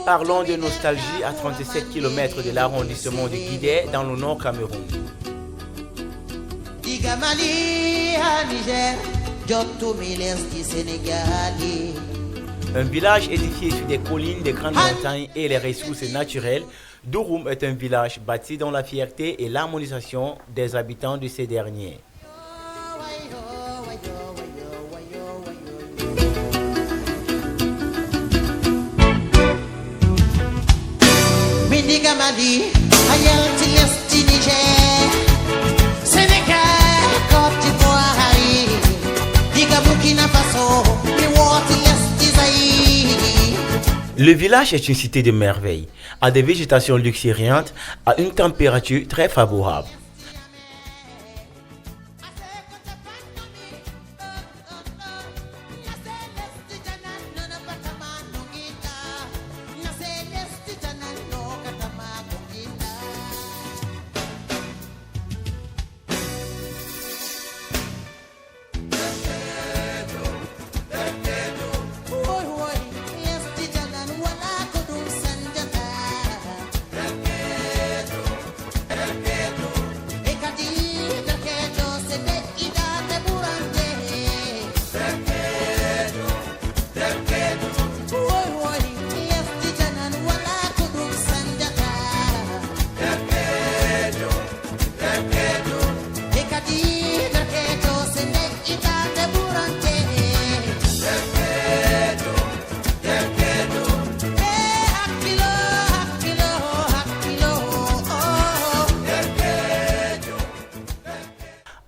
Parlons de nostalgie à 37 km de l'arrondissement de Guidé dans le nord Cameroun. Un village édifié sur des collines, des grandes montagnes et les ressources naturelles, Douroum est un village bâti dans la fierté et l'harmonisation des habitants de ces derniers. Le village est une cité de merveilles, à des végétations luxuriantes, à une température très favorable.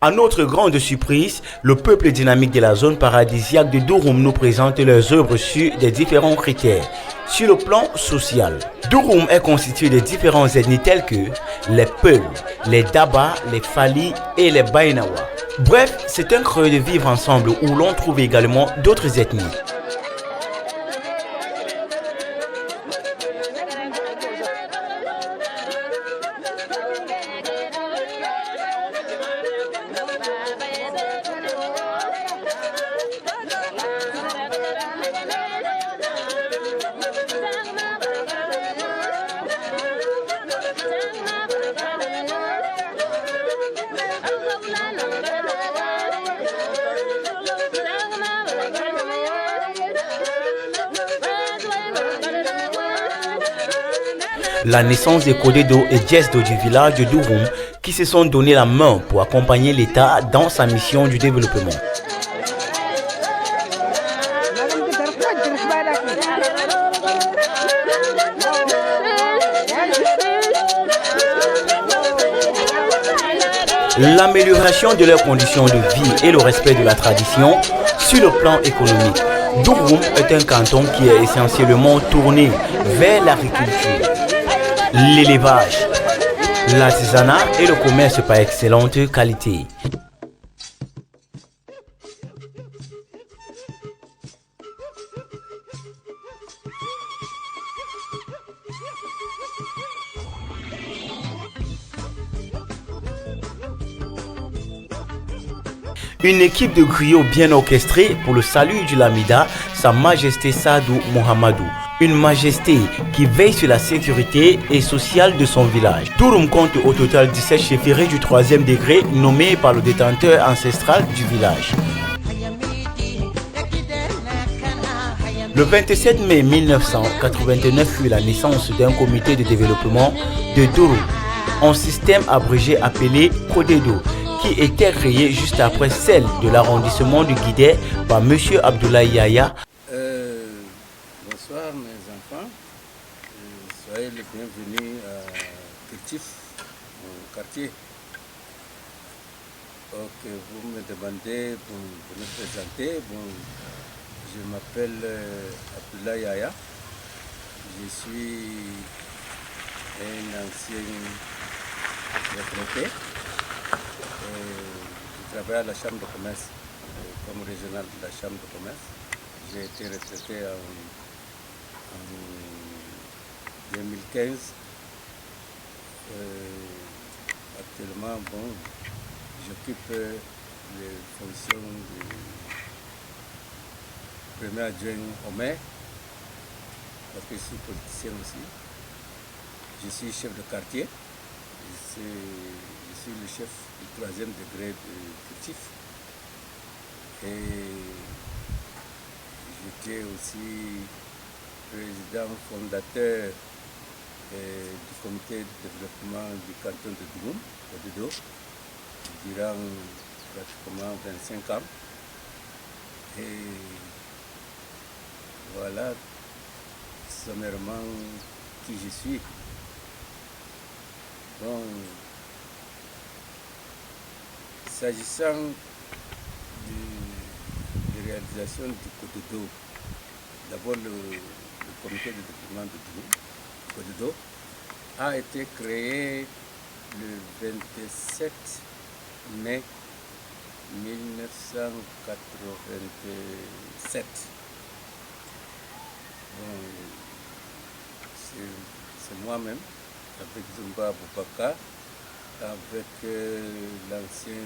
À notre grande surprise, le peuple dynamique de la zone paradisiaque de Douroum nous présente leurs œuvres sur des différents critères. Sur le plan social, Douroum est constitué de différentes ethnies telles que les Peuls, les Daba, les Fali et les Baïnawa. Bref, c'est un creux de vivre ensemble où l'on trouve également d'autres ethnies. La naissance des Kodédo et Djesdo du village de Douroum qui se sont donné la main pour accompagner l'État dans sa mission du développement. L'amélioration de leurs conditions de vie et le respect de la tradition sur le plan économique. Douroum est un canton qui est essentiellement tourné vers l'agriculture, l'élevage, l'artisanat et le commerce par excellente qualité. Une équipe de griots bien orchestrée pour le salut du Lamida, Sa Majesté Sadou Mohamedou. Une majesté qui veille sur la sécurité et sociale de son village. Douroum compte au total 17 chefferies du 3e degré nommées par le détenteur ancestral du village. Le 27 mai 1989 fut la naissance d'un comité de développement de Douroum, un système abrégé appelé Kodédo, qui était créé juste après celle de l'arrondissement du Guidé par M. Abdoulaye Yaya. Bonsoir mes enfants, soyez les bienvenus à Kirtif, au quartier. Ok, vous me demandez de me présenter. Bon, je m'appelle Abdoulaye Yaya, je suis un ancien retraité. Je travaille à la Chambre de commerce, comme régional de la Chambre de commerce. J'ai été retraité en 2015. Actuellement, bon, j'occupe les fonctions de premier adjoint au maire, parce que je suis politicien aussi. Je suis chef de quartier, je suis le chef du 3e degré fictif. Et j'étais aussi président fondateur du comité de développement du canton de Douroum, Codedo, durant pratiquement 25 ans. Et voilà sommairement qui je suis. Bon, s'agissant de réalisation du Codedo, d'abord le comité de développement de Douroum, Codedo, a été créé le 27 mai 1987. Bon, c'est moi-même, avec Zumba Boubaka, avec l'ancien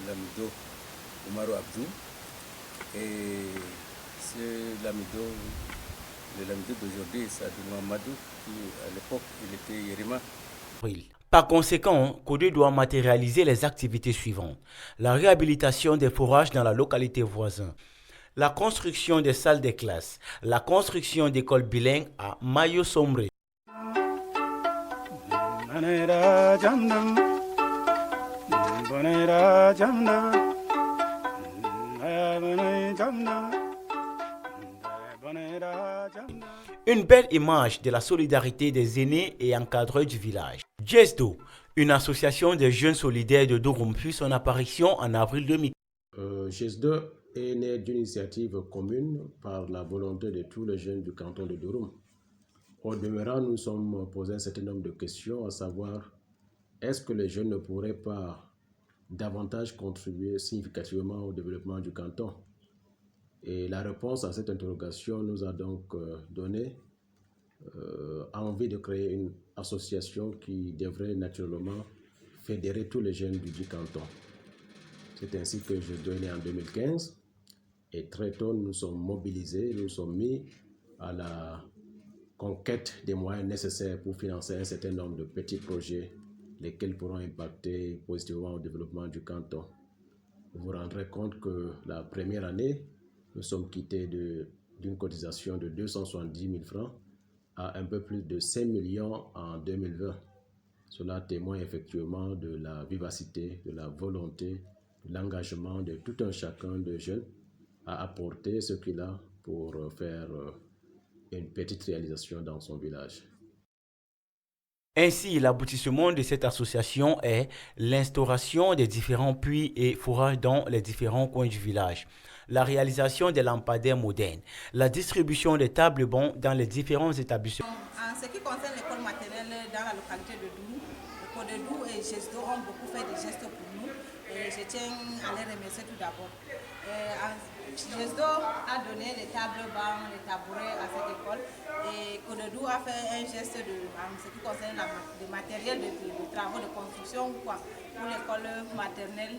Lamido Oumarou Abdou, et ce Lamido, le Lamido d'aujourd'hui, Sadou Mamadou, qui à l'époque il était Yerima. Par conséquent, Codé doit matérialiser les activités suivantes. La réhabilitation des forages dans la localité voisine, la construction des salles de classe, la construction d'écoles bilingues à Mayo Sombre. Une belle image de la solidarité des aînés et encadreurs du village. GESDO, une association des jeunes solidaires de Douroum, fit son apparition en avril 2000. GESDO est né d'une initiative commune par la volonté de tous les jeunes du canton de Douroum. Au demeurant, nous nous sommes posé un certain nombre de questions, à savoir, est-ce que les jeunes ne pourraient pas davantage contribuer significativement au développement du canton? Et la réponse à cette interrogation nous a donc donné envie de créer une association qui devrait naturellement fédérer tous les jeunes du canton. C'est ainsi que GESDO est né en 2015 et très tôt nous sommes mobilisés, nous sommes mis à la conquête des moyens nécessaires pour financer un certain nombre de petits projets lesquels pourront impacter positivement au développement du canton. Vous vous rendrez compte que la première année, nous sommes quittés d'une cotisation de 270 000 francs à un peu plus de 5 millions en 2020. Cela témoigne effectivement de la vivacité, de la volonté, de l'engagement de tout un chacun de jeunes à apporter ce qu'il a pour faire une petite réalisation dans son village. Ainsi, l'aboutissement de cette association est l'instauration des différents puits et forages dans les différents coins du village, la réalisation des lampadaires modernes, la distribution des tables bancs dans les différents établissements. En ce qui concerne l'école maternelle dans la localité de Douroum, le Codedo et GESDO ont beaucoup fait des gestes pour nous et je tiens à les remercier tout d'abord. GESDO a donné les tables bancs, les tabourets à cette école et Codedo a fait un geste en ce qui concerne le matériel de travaux de construction pour l'école maternelle.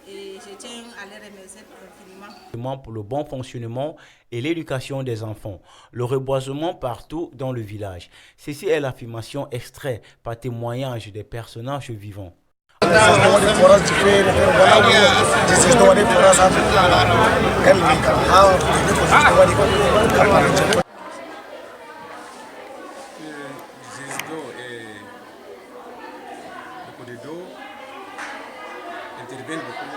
Et je tiens à les remercier infiniment. Pour le bon fonctionnement et l'éducation des enfants, le reboisement partout dans le village. Ceci est l'affirmation extraite par témoignage des personnages vivants. Interviennent beaucoup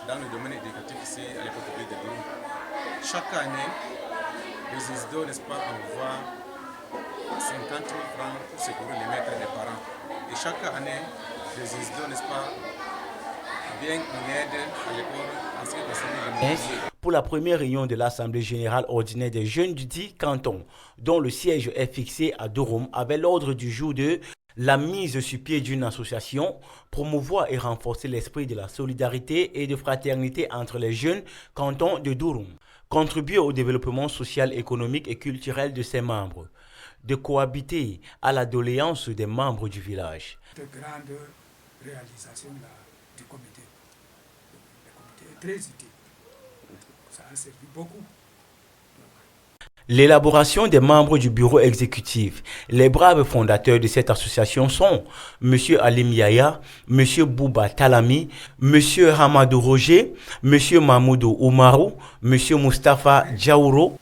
dans le domaine éducatif ici à l'époque de Douroum. Chaque année, les GESDO, n'est-ce pas, envoient 50 000 francs pour secourir les maîtres et les parents. Et chaque année, les GESDO, n'est-ce pas, viennent en aide à l'école en ce qui concerne les moyens. Pour la première réunion de l'Assemblée générale ordinaire des jeunes du dit canton, dont le siège est fixé à Douroum, avec l'ordre du jour de la mise sur pied d'une association, promouvoir et renforcer l'esprit de la solidarité et de fraternité entre les jeunes cantons de Douroum, contribuer au développement social, économique et culturel de ses membres, de cohabiter à la doléance des membres du village. De grandes réalisations là, du comité. Le comité est très utile. Ça a servi beaucoup. L'élaboration des membres du bureau exécutif. Les braves fondateurs de cette association sont M. Alim Yaya, M. Bouba Talami, M. Hamadou Roger, M. Mahmoudou Oumarou, M. Mustafa Djaouro.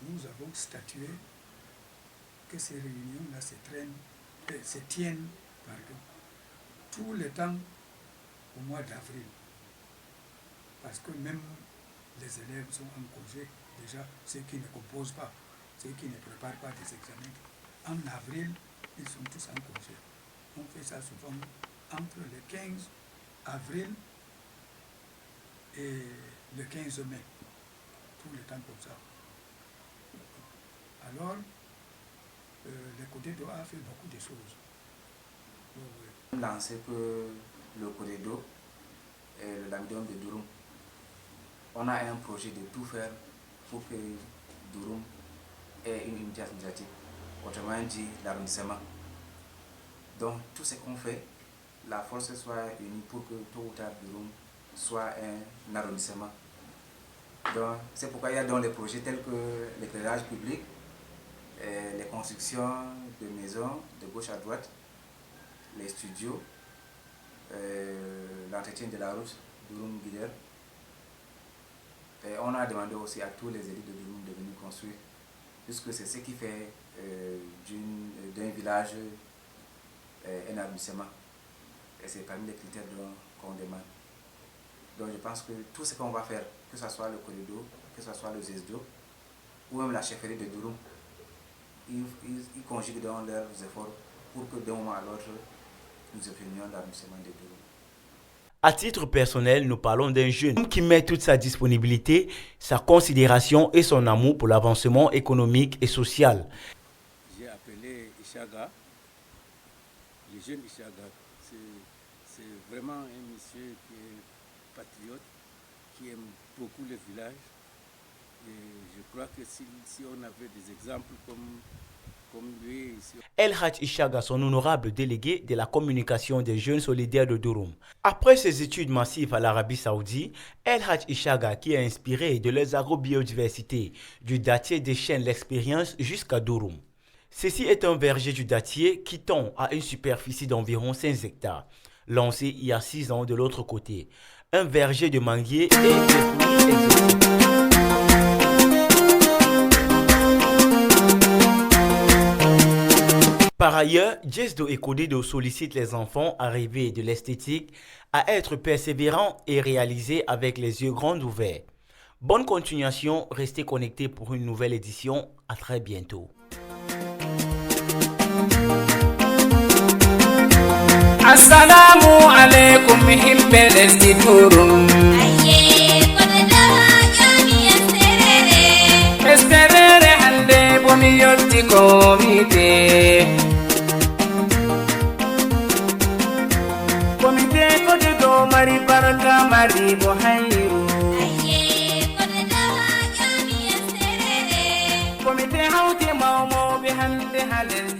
Nous avons statué que ces réunions-là se tiennent tout le temps au mois d'avril. Parce que même les élèves sont en congé, déjà ceux qui ne composent pas, ceux qui ne préparent pas des examens. En avril, ils sont tous en congé. On fait ça souvent entre le 15 avril et le 15 mai. Tout le temps comme ça. Alors, le CODEDO a fait beaucoup de choses. Lancé que le CODEDO et le Lamidome de Douroum, on a un projet de tout faire pour que Douroum ait une unité administrative, autrement dit l'arrondissement. Donc tout ce qu'on fait, la force soit unie pour que tôt ou tard Douroum soit un arrondissement. Donc c'est pourquoi il y a dans les projets tels que l'éclairage public, les constructions de maisons de gauche à droite, les studios, l'entretien de la route Douroum-Guidère. Et on a demandé aussi à tous les élus de Douroum de venir construire, puisque c'est ce qui fait d'un village un arrondissement. Et c'est parmi les critères qu'on demande. Donc je pense que tout ce qu'on va faire, que ce soit le CODEDO, que ce soit le ZESDO, ou même la chefferie de Douroum, ils conjuguent dans leurs efforts pour que d'un moment à l'autre, nous obtenions l'arrondissement de Douroum. À titre personnel, nous parlons d'un jeune qui met toute sa disponibilité, sa considération et son amour pour l'avancement économique et social. J'ai appelé Ishaga, le jeune Ishaga. C'est vraiment un monsieur qui est patriote, qui aime beaucoup le village. Et je crois que si on avait des exemples comme lui... El Hadj Ishaga, son honorable délégué de la communication des jeunes solidaires de Douroum. Après ses études massives à l'Arabie Saoudite, El Hadj Ishaga, qui est inspiré de les agrobiodiversités, du dattier déchaîne l'expérience jusqu'à Douroum. Ceci est un verger du dattier qui tond à une superficie d'environ 5 hectares, lancé il y a 6 ans de l'autre côté. Un verger de manguiers et de fruits exotiques. Par ailleurs, ZESDO et CODEDO sollicitent les enfants arrivés de l'esthétique à être persévérants et réalisés avec les yeux grands ouverts. Bonne continuation, restez connectés pour une nouvelle édition. À très bientôt. Assalamu alaikum himɓe lesdi Douroum. Esterere hande bomi yotti komite. Komite CODEDO mari baraka mari bo hayru. Komite hawti mawmoɓe hande ha lesdi.